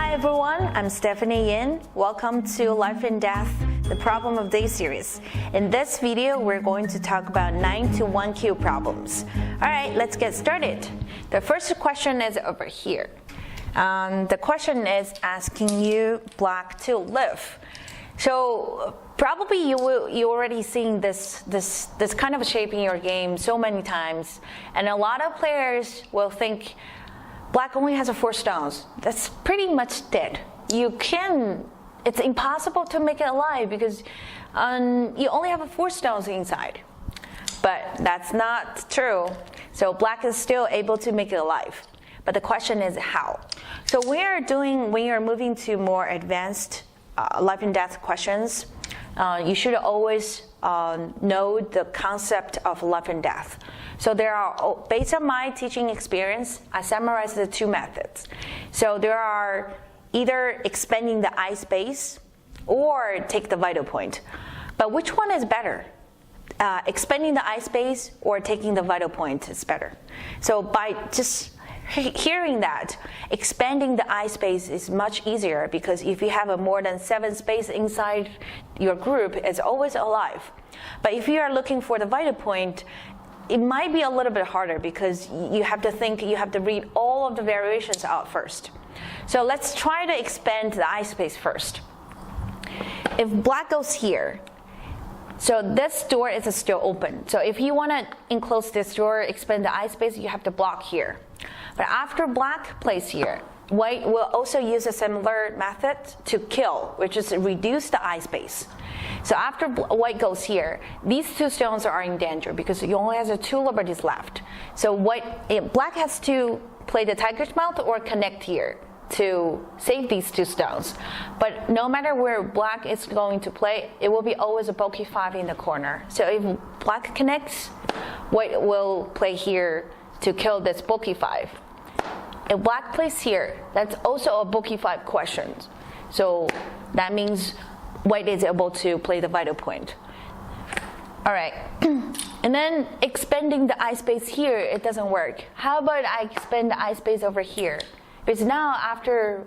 Hi everyone, I'm Stephanie Yin. Welcome to Life and Death, the Problem of Day series. In this video, we're going to talk about 9 to 1Q problems. Alright, let's get started. The first question is over here. The question is asking you black to live. So probably you already seen this kind of shape in your game so many times, and a lot of players will think black only has 4 stones. That's pretty much dead. It's impossible to make it alive because you only have 4 stones inside. But that's not true. So black is still able to make it alive. But the question is how. So when you're moving to more advanced life and death questions, you should always know the concept of life and death. So there are, based on my teaching experience, I summarized the 2 methods. So there are either expanding the eye space or take the vital point. But which one is better? Expanding the eye space or taking the vital point is better. So by just hearing that, expanding the eye space is much easier because if you have more than 7 space inside your group, it's always alive. But if you are looking for the vital point, it might be a little bit harder because you have to read all of the variations out first. So let's try to expand the eye space first. If black goes here, so this door is still open. So if you want to enclose this door, expand the eye space, you have to block here. But after black plays here, white will also use a similar method to kill, which is reduce the eye space. So after white goes here, these 2 stones are in danger because you only have 2 liberties left. So black has to play the tiger's mouth or connect here to save these 2 stones. But no matter where black is going to play, it will be always a bulky 5 in the corner. So if black connects, white will play here to kill this bulky 5. If black plays here, that's also a bulky 5 question. So that means white is able to play the vital point. All right, and then expanding the eye space here, it doesn't work. How about I expand the eye space over here? Because now after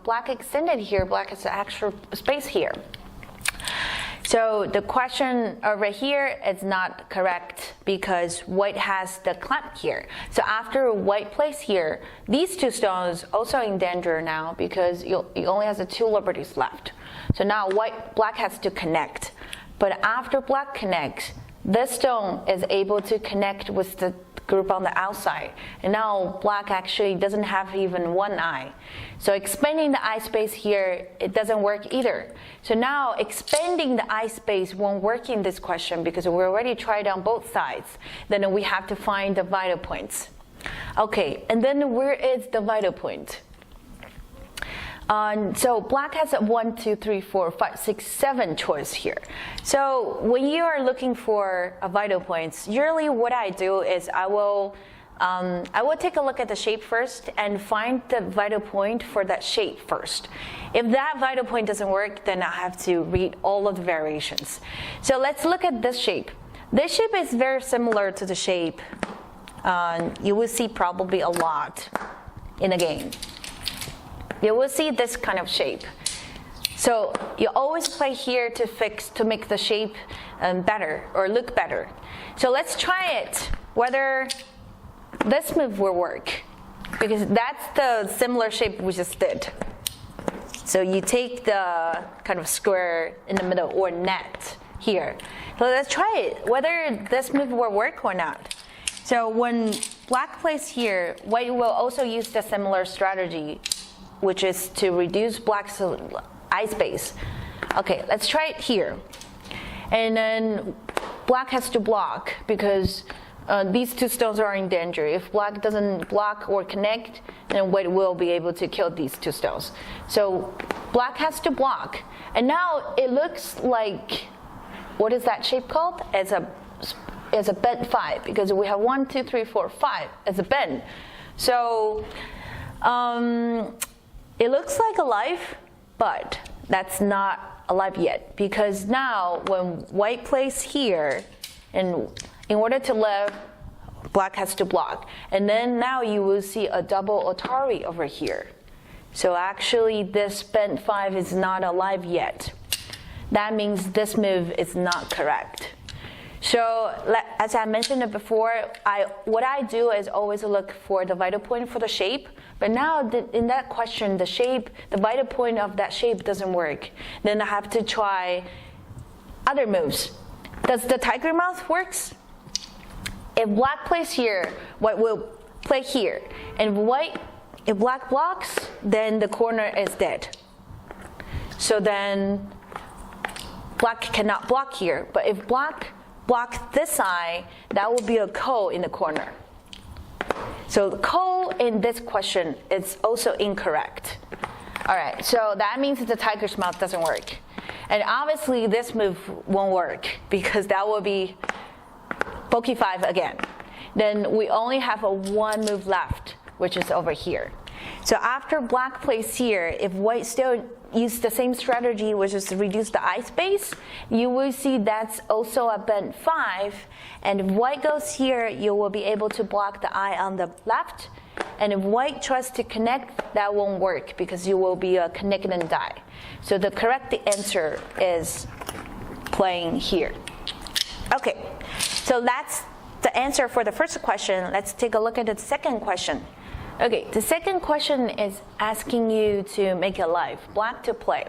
black extended here, black has extra space here. So the question over here is not correct because white has the clamp here. So after white plays here, these 2 stones also in danger now because you only has 2 liberties left. So now black has to connect. But after black connects, this stone is able to connect with the group on the outside. And now black actually doesn't have even 1 eye. So expanding the eye space here, it doesn't work either. So now expanding the eye space won't work in this question because we already tried on both sides. Then we have to find the vital points. Okay, and then where is the vital point? So black has 1, 2, 3, 4, 5, 6, 7 choice here. So when you are looking for a vital points, usually what I do is I will take a look at the shape first and find the vital point for that shape first. If that vital point doesn't work, then I have to read all of the variations. So let's look at this shape. This shape is very similar to the shape you will see probably a lot in a game. You will see this kind of shape. So you always play here to make the shape better or look better. So let's try it, whether this move will work, because that's the similar shape we just did. So you take the kind of square in the middle or net here. So let's try it, whether this move will work or not. So when black plays here, white will also use the similar strategy, which is to reduce black's eye space. Okay, let's try it here. And then black has to block because these 2 stones are in danger. If black doesn't block or connect, then white will be able to kill these 2 stones. So black has to block. And now it looks like, what is that shape called? It's a bend 5 because we have 1, 2, 3, 4, 5 as a bend. So it looks like alive, but that's not alive yet because now when white plays here, and in order to live, black has to block. And then now you will see a double Atari over here. So actually this bent 5 is not alive yet. That means this move is not correct. So as I mentioned before, what I do is always look for the vital point for the shape. But now in that question, the vital point of that shape doesn't work. Then I have to try other moves. Does the tiger mouth works? If black plays here, white will play here. And if black blocks, then the corner is dead. So then black cannot block here. But if black blocks this side, that will be a ko in the corner. So the ko in this question is also incorrect. All right, so that means that the tiger's mouth doesn't work. And obviously this move won't work because that will be bogey 5 again. Then we only have one move left, which is over here. So after black plays here, if white still use the same strategy, which is to reduce the eye space, you will see that's also a bent 5. And if white goes here, you will be able to block the eye on the left. And if white tries to connect, that won't work because you will be a connect and die. So the correct answer is playing here. Okay, so that's the answer for the first question. Let's take a look at the second question. Okay, the second question is asking you to make it live, black to play.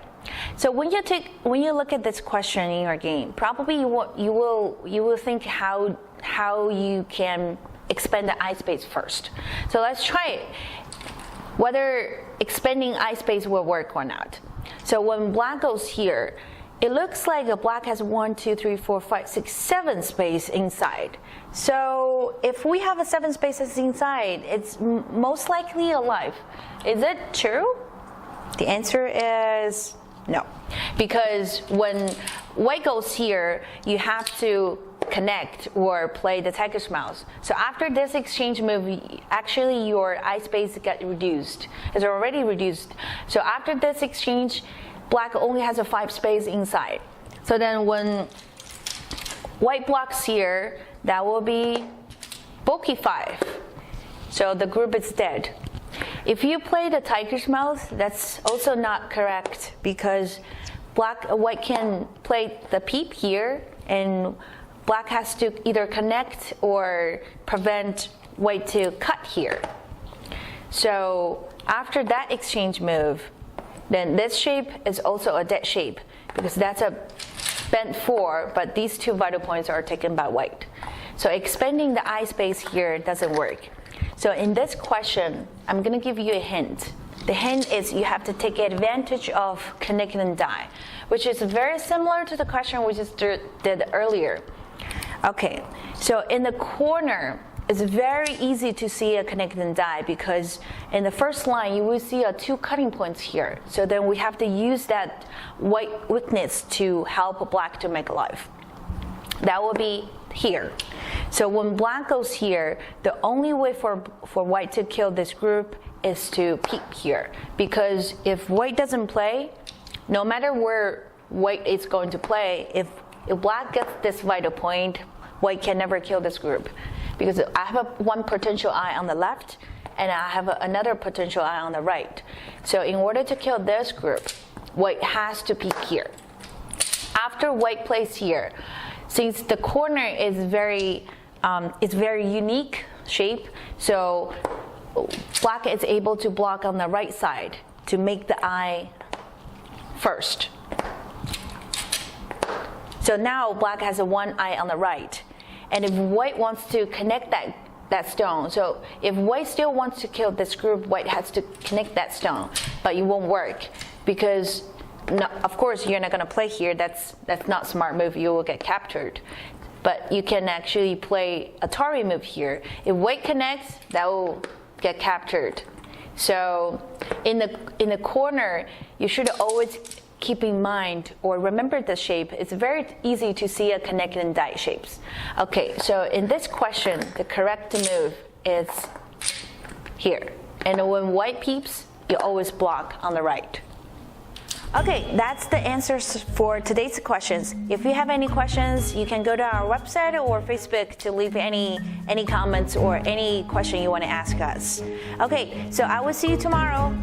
So when you look at this question in your game, probably you will think how you can expand the eye space first. So let's try it. Whether expanding eye space will work or not. So when black goes here, it looks like a black has 1, 2, 3, 4, 5, 6, 7 space inside. So if we have a 7 spaces inside, it's most likely alive. Is it true? The answer is no. Because when white goes here, you have to connect or play the tiger's mouth. So after this exchange move, actually your eye space got reduced. It's already reduced. So after this exchange, black only has a 5 space inside. So then when white blocks here, that will be bogey 5. So the group is dead. If you play the tiger's mouth, that's also not correct because white can play the peep here, and black has to either connect or prevent white to cut here. So after that exchange move, then this shape is also a dead shape because that's a bent 4, but these 2 vital points are taken by white. So expanding the eye space here doesn't work. So in this question, I'm going to give you a hint. The hint is you have to take advantage of connect and die, which is very similar to the question we just did earlier. Okay, so in the corner, it's very easy to see a connect and die because in the first line, you will see 2 cutting points here. So then we have to use that white weakness to help black to make alive. That will be here. So when black goes here, the only way for white to kill this group is to peep here. Because if white doesn't play, no matter where white is going to play, if black gets this vital point, white can never kill this group. Because I have one potential eye on the left, and I have another potential eye on the right. So in order to kill this group, white has to peek here. After white plays here, since the corner is very unique shape, so black is able to block on the right side to make the eye first. So now black has one eye on the right. And if white wants to connect that stone, so if white still wants to kill this group, white has to connect that stone, but it won't work because, no, of course, you're not going to play here. That's not a smart move. You will get captured. But you can actually play a Atari move here. If white connects, that will get captured. So in the corner, you should always keep in mind or remember the shape. It's very easy to see a connect and die shapes. Okay, so in this question, the correct move is here. And when white peeps, you always block on the right. Okay, that's the answers for today's questions. If you have any questions, you can go to our website or Facebook to leave any comments or any question you want to ask us. Okay, so I will see you tomorrow.